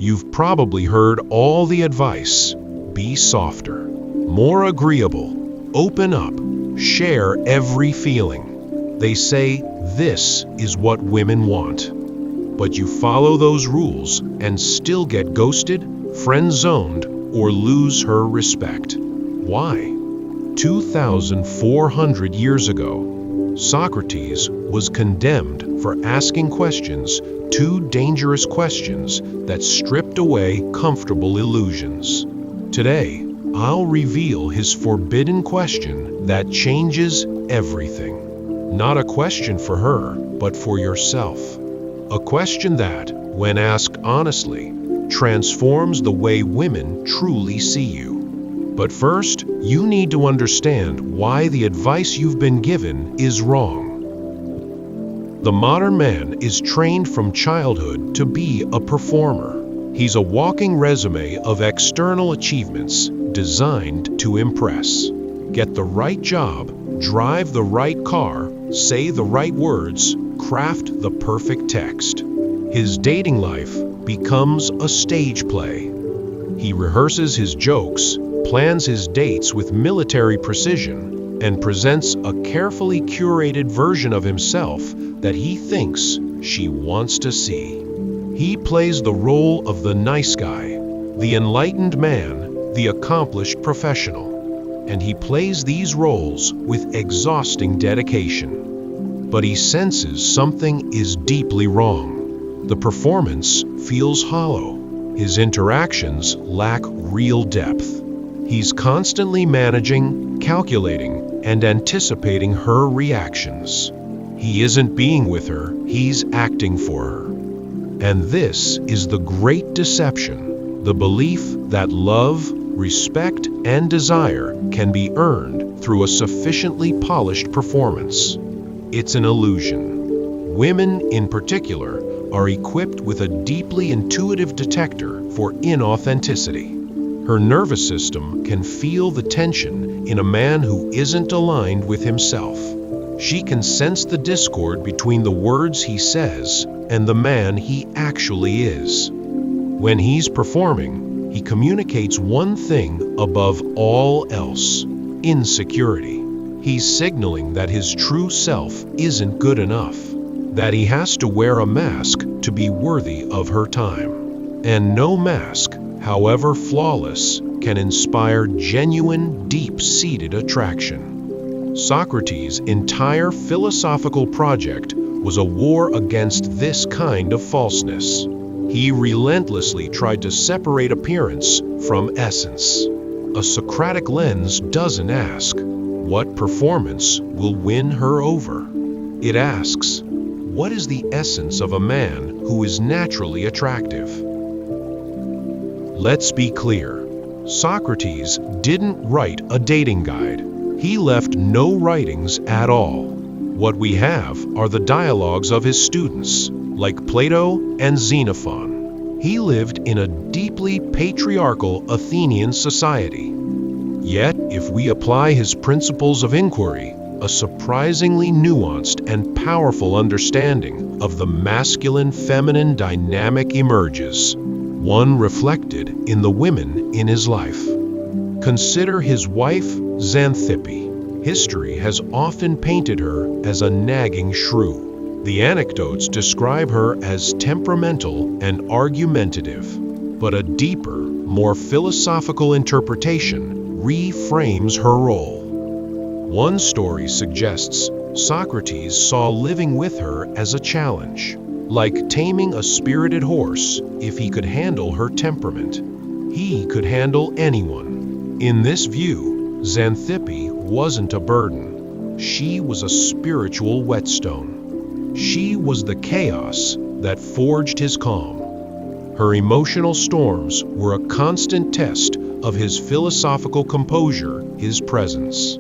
You've probably heard all the advice. Be softer, more agreeable, open up, share every feeling. They say this is what women want. But you follow those rules and still get ghosted, friend-zoned, or lose her respect. Why? 2,400 years ago, Socrates was condemned for asking questions, too dangerous questions that stripped away comfortable illusions. Today, I'll reveal his forbidden question that changes everything. Not a question for her, but for yourself. A question that, when asked honestly, transforms the way women truly see you. But first, you need to understand why the advice you've been given is wrong. The modern man is trained from childhood to be a performer. He's a walking resume of external achievements designed to impress. Get the right job, drive the right car, say the right words, craft the perfect text. His dating life becomes a stage play. He rehearses his jokes, plans his dates with military precision, and presents a carefully curated version of himself that he thinks she wants to see. He plays the role of the nice guy, the enlightened man, the accomplished professional. And he plays these roles with exhausting dedication. But he senses something is deeply wrong. The performance feels hollow. His interactions lack real depth. He's constantly managing, calculating, and anticipating her reactions. He isn't being with her, he's acting for her. And this is the great deception, the belief that love, respect, and desire can be earned through a sufficiently polished performance. It's an illusion. Women, in particular, are equipped with a deeply intuitive detector for inauthenticity. Her nervous system can feel the tension in a man who isn't aligned with himself. She can sense the discord between the words he says and the man he actually is. When he's performing, he communicates one thing above all else: insecurity. He's signaling that his true self isn't good enough, that he has to wear a mask to be worthy of her time. And no mask, however flawless, can inspire genuine, deep-seated attraction. Socrates' entire philosophical project was a war against this kind of falseness. He relentlessly tried to separate appearance from essence. A Socratic lens doesn't ask, what performance will win her over? It asks, what is the essence of a man who is naturally attractive? Let's be clear. Socrates didn't write a dating guide. He left no writings at all. What we have are the dialogues of his students, like Plato and Xenophon. He lived in a deeply patriarchal Athenian society. Yet, if we apply his principles of inquiry, a surprisingly nuanced and powerful understanding of the masculine-feminine dynamic emerges, one reflected in the women in his life. Consider his wife, Xanthippe. History has often painted her as a nagging shrew. The anecdotes describe her as temperamental and argumentative, but a deeper, more philosophical interpretation reframes her role. One story suggests Socrates saw living with her as a challenge, like taming a spirited horse. If he could handle her temperament, he could handle anyone. In this view, Xanthippe wasn't a burden. She was a spiritual whetstone. She was the chaos that forged his calm. Her emotional storms were a constant test of his philosophical composure, his presence.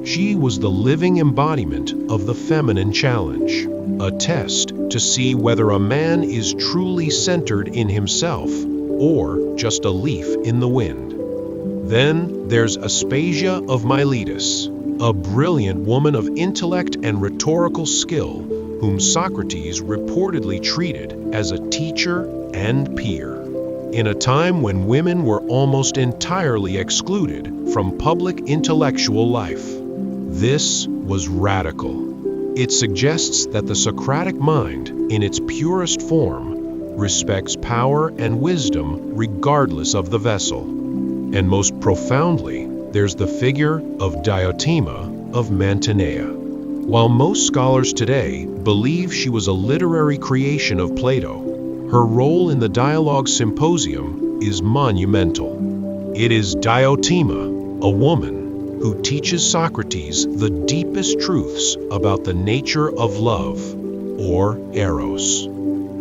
She was the living embodiment of the feminine challenge, a test to see whether a man is truly centered in himself or just a leaf in the wind. Then there's Aspasia of Miletus, a brilliant woman of intellect and rhetorical skill whom Socrates reportedly treated as a teacher and peer. in a time when women were almost entirely excluded from public intellectual life. This was radical. It suggests that the Socratic mind, in its purest form, respects power and wisdom regardless of the vessel. And most profoundly, there's the figure of Diotima of Mantinea. While most scholars today believe she was a literary creation of Plato, her role in the Dialogue Symposium is monumental. It is Diotima, a woman, who teaches Socrates the deepest truths about the nature of love, or eros.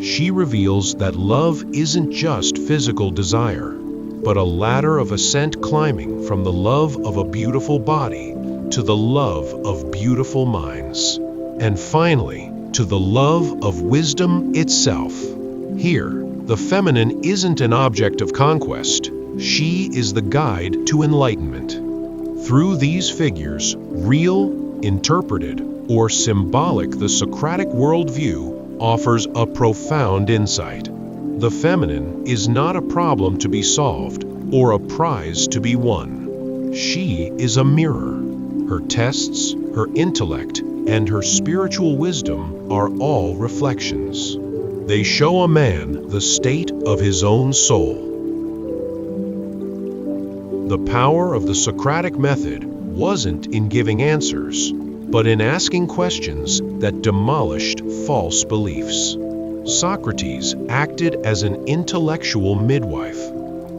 She reveals that love isn't just physical desire, but a ladder of ascent climbing from the love of a beautiful body to the love of beautiful minds, and finally, to the love of wisdom itself. Here, the feminine isn't an object of conquest. She is the guide to enlightenment. Through these figures, real, interpreted, or symbolic, the Socratic worldview offers a profound insight. The feminine is not a problem to be solved or a prize to be won. She is a mirror. Her tests, her intellect, and her spiritual wisdom are all reflections. They show a man the state of his own soul. The power of the Socratic method wasn't in giving answers, but in asking questions that demolished false beliefs. Socrates acted as an intellectual midwife,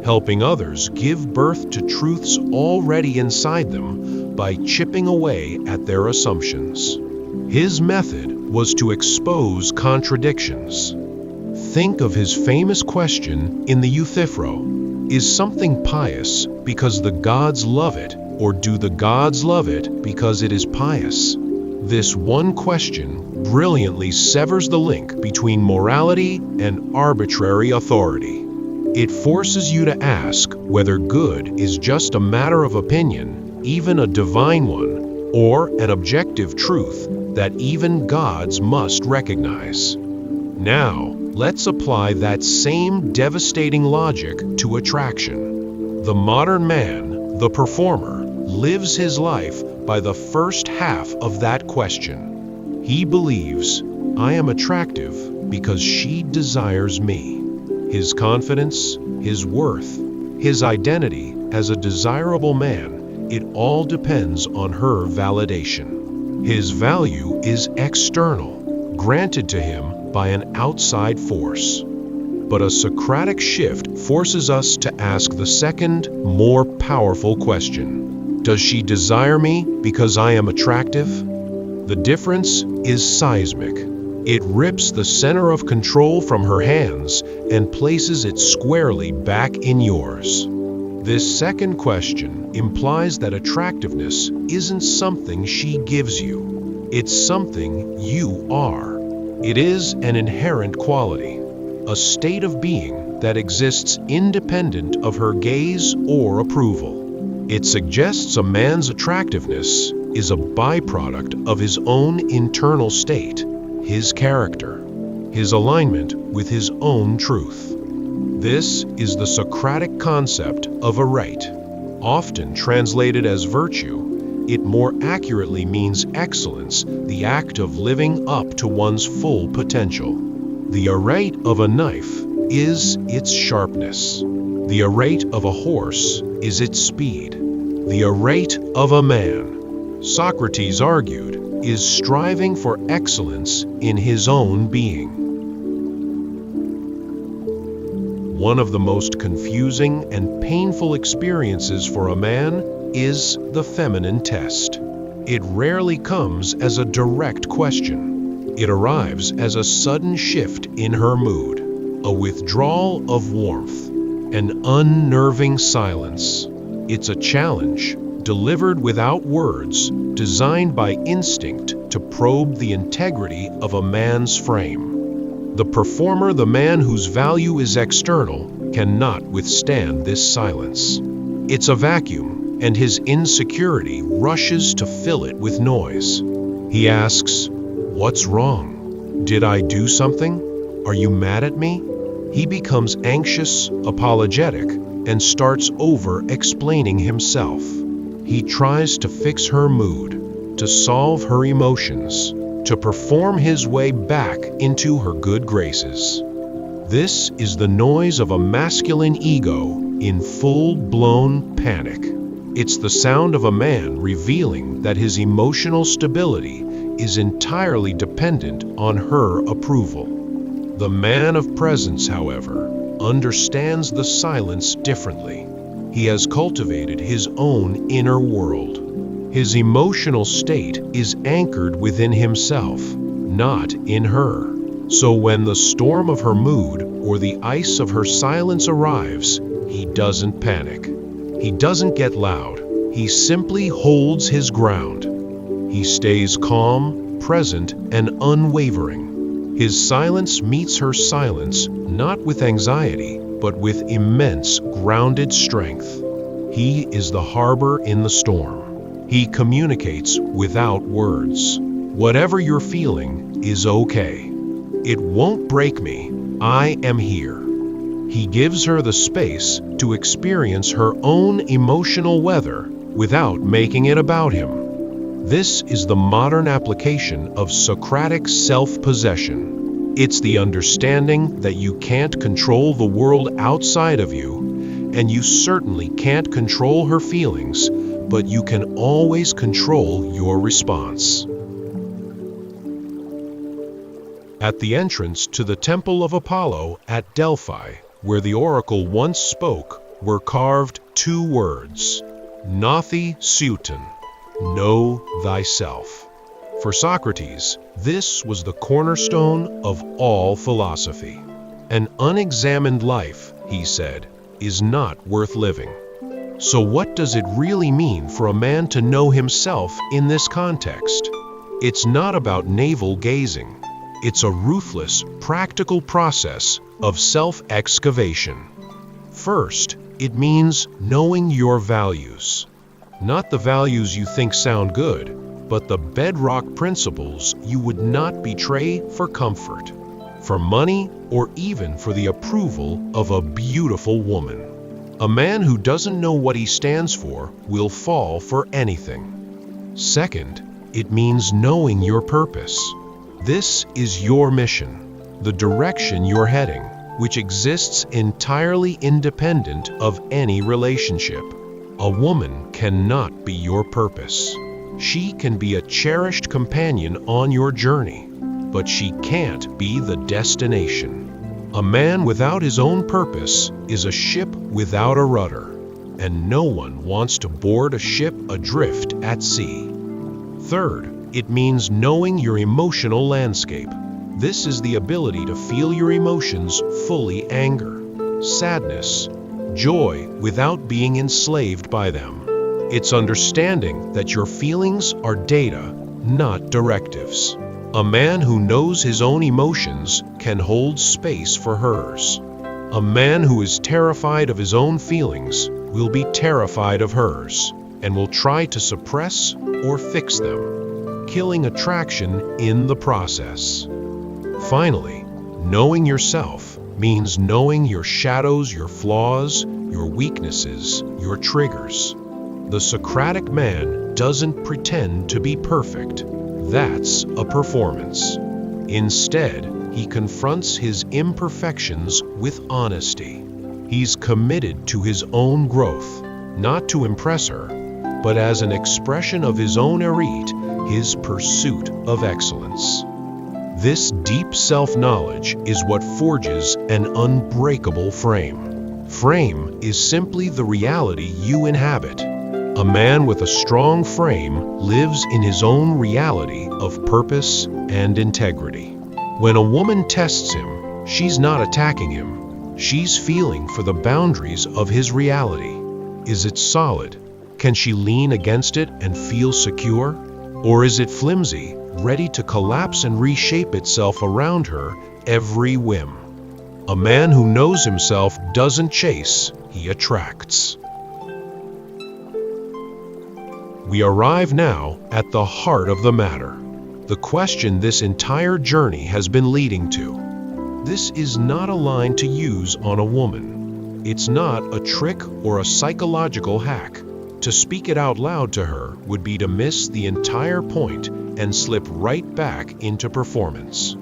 helping others give birth to truths already inside them by chipping away at their assumptions. His method was to expose contradictions. Think of his famous question in the Euthyphro: is something pious because the gods love it, or do the gods love it because it is pious? This one question brilliantly severs the link between morality and arbitrary authority. It forces you to ask whether good is just a matter of opinion, even a divine one, or an objective truth that even gods must recognize. Now, let's apply that same devastating logic to attraction. The modern man, the performer, lives his life by the first half of that question. He believes, I am attractive because she desires me. His confidence, his worth, his identity as a desirable man, it all depends on her validation. His value is external, granted to him by an outside force. But a Socratic shift forces us to ask the second, more powerful question. Does she desire me because I am attractive? The difference is seismic. It rips the center of control from her hands and places it squarely back in yours. This second question implies that attractiveness isn't something she gives you. It's something you are. It is an inherent quality, a state of being that exists independent of her gaze or approval. It suggests a man's attractiveness is a byproduct of his own internal state, his character, his alignment with his own truth. This is the Socratic concept of a right. Often translated as virtue, it more accurately means excellence, the act of living up to one's full potential. The arete of a knife is its sharpness. The arete of a horse is its speed. The arete of a man, Socrates argued, is striving for excellence in his own being. One of the most confusing and painful experiences for a man is the feminine test. It rarely comes as a direct question. It arrives as a sudden shift in her mood, a withdrawal of warmth, an unnerving silence. It's a challenge, delivered without words, designed by instinct to probe the integrity of a man's frame. The performer, the man whose value is external, cannot withstand this silence. It's a vacuum, and his insecurity rushes to fill it with noise. He asks, "What's wrong? Did I do something? Are you mad at me?" He becomes anxious, apologetic, and starts over-explaining himself. He tries to fix her mood, to solve her emotions, to perform his way back into her good graces. This is the noise of a masculine ego in full-blown panic. It's the sound of a man revealing that his emotional stability is entirely dependent on her approval. The man of presence, however, understands the silence differently. He has cultivated his own inner world. His emotional state is anchored within himself, not in her. So when the storm of her mood or the ice of her silence arrives, he doesn't panic. He doesn't get loud. He simply holds his ground. He stays calm, present, and unwavering. His silence meets her silence, not with anxiety, but with immense grounded strength. He is the harbor in the storm. He communicates without words. Whatever you're feeling is okay. It won't break me. I am here. He gives her the space to experience her own emotional weather without making it about him. This is the modern application of Socratic self-possession. It's the understanding that you can't control the world outside of you, and you certainly can't control her feelings, but you can always control your response. At the entrance to the Temple of Apollo at Delphi, where the oracle once spoke, were carved two words: Gnothi Sueton, know thyself. For Socrates, this was the cornerstone of all philosophy. An unexamined life, he said, is not worth living. So what does it really mean for a man to know himself in this context? It's not about navel-gazing. It's a ruthless, practical process of self-excavation. First, it means knowing your values. Not the values you think sound good, but the bedrock principles you would not betray for comfort, for money, or even for the approval of a beautiful woman. A man who doesn't know what he stands for will fall for anything. Second, it means knowing your purpose. This is your mission, the direction you're heading, which exists entirely independent of any relationship. A woman cannot be your purpose. She can be a cherished companion on your journey, but she can't be the destination. A man without his own purpose is a ship without a rudder, and no one wants to board a ship adrift at sea. Third, it means knowing your emotional landscape. This is the ability to feel your emotions fully: anger, sadness, joy, without being enslaved by them. It's understanding that your feelings are data, not directives. A man who knows his own emotions can hold space for hers. A man who is terrified of his own feelings will be terrified of hers and will try to suppress or fix them, killing attraction in the process. Finally, knowing yourself means knowing your shadows, your flaws, your weaknesses, your triggers. The Socratic man doesn't pretend to be perfect. That's a performance. Instead, he confronts his imperfections with honesty. He's committed to his own growth, not to impress her, but as an expression of his own hérite, his pursuit of excellence. This deep self-knowledge is what forges an unbreakable frame. Frame is simply the reality you inhabit. A man with a strong frame lives in his own reality of purpose and integrity. When a woman tests him, she's not attacking him. She's feeling for the boundaries of his reality. Is it solid? Can she lean against it and feel secure? Or is it flimsy, ready to collapse and reshape itself around her every whim? A man who knows himself doesn't chase, he attracts. We arrive now at the heart of the matter, the question this entire journey has been leading to. This is not a line to use on a woman. It's not a trick or a psychological hack. To speak it out loud to her would be to miss the entire point and slip right back into performance.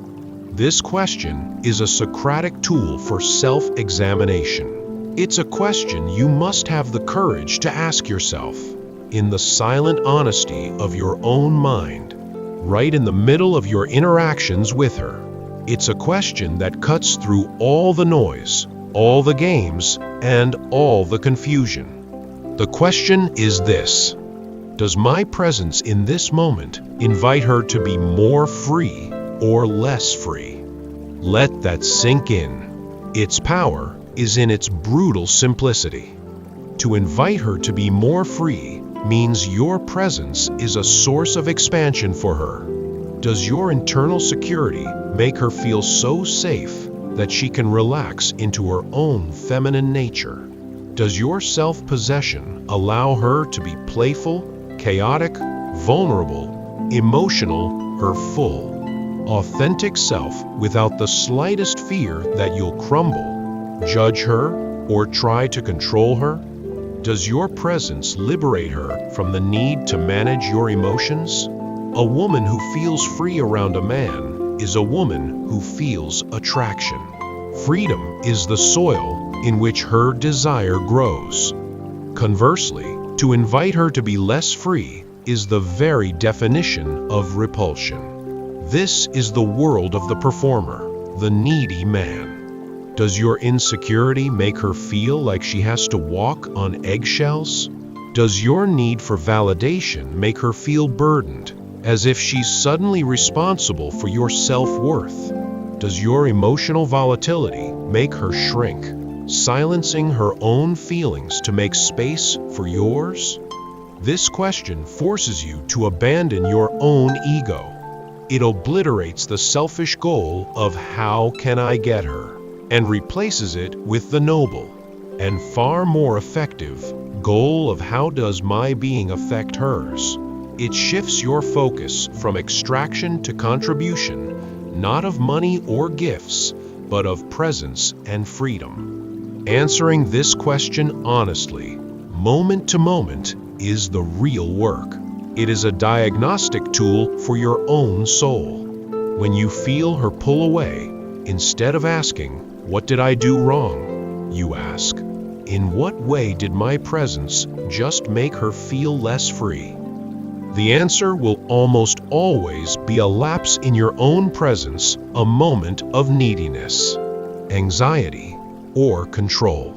This question is a Socratic tool for self-examination. It's a question you must have the courage to ask yourself, in the silent honesty of your own mind, right in the middle of your interactions with her. It's a question that cuts through all the noise, all the games, and all the confusion. The question is this: does my presence in this moment invite her to be more free or less free? Let that sink in. Its power is in its brutal simplicity. To invite her to be more free means your presence is a source of expansion for her. Does your internal security make her feel so safe that she can relax into her own feminine nature? Does your self-possession allow her to be playful, chaotic, vulnerable, emotional, her full, authentic self without the slightest fear that you'll crumble, judge her, or try to control her? Does your presence liberate her from the need to manage your emotions? A woman who feels free around a man is a woman who feels attraction. Freedom is the soil in which her desire grows. Conversely, to invite her to be less free is the very definition of repulsion. This is the world of the performer, the needy man. Does your insecurity make her feel like she has to walk on eggshells? Does your need for validation make her feel burdened, as if she's suddenly responsible for your self-worth? Does your emotional volatility make her shrink, silencing her own feelings to make space for yours? This question forces you to abandon your own ego. It obliterates the selfish goal of "how can I get her?" and replaces it with the noble and far more effective goal of "how does my being affect hers?" It shifts your focus from extraction to contribution, not of money or gifts, but of presence and freedom. Answering this question honestly, moment to moment, is the real work. It is a diagnostic tool for your own soul. When you feel her pull away, instead of asking, "What did I do wrong?" you ask, "In what way did my presence just make her feel less free?" The answer will almost always be a lapse in your own presence, a moment of neediness, anxiety, or control.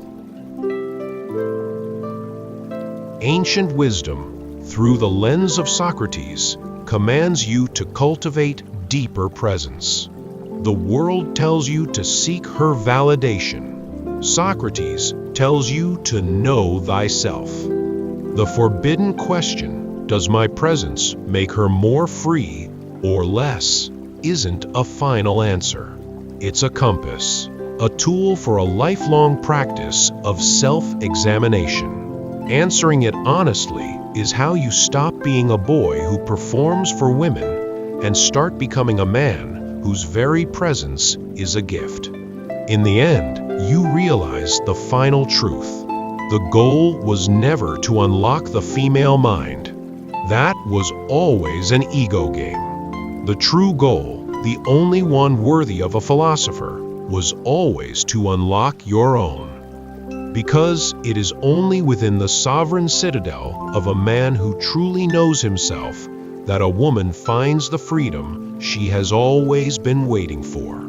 Ancient wisdom, through the lens of Socrates, commands you to cultivate deeper presence. The world tells you to seek her validation. Socrates tells you to know thyself. The forbidden question, "Does my presence make her more free or less?" isn't a final answer. It's a compass, a tool for a lifelong practice of self-examination. Answering it honestly is how you stop being a boy who performs for women and start becoming a man whose very presence is a gift. In the end, you realize the final truth. The goal was never to unlock the female mind. That was always an ego game. The true goal, the only one worthy of a philosopher, was always to unlock your own. Because it is only within the sovereign citadel of a man who truly knows himself that a woman finds the freedom she has always been waiting for.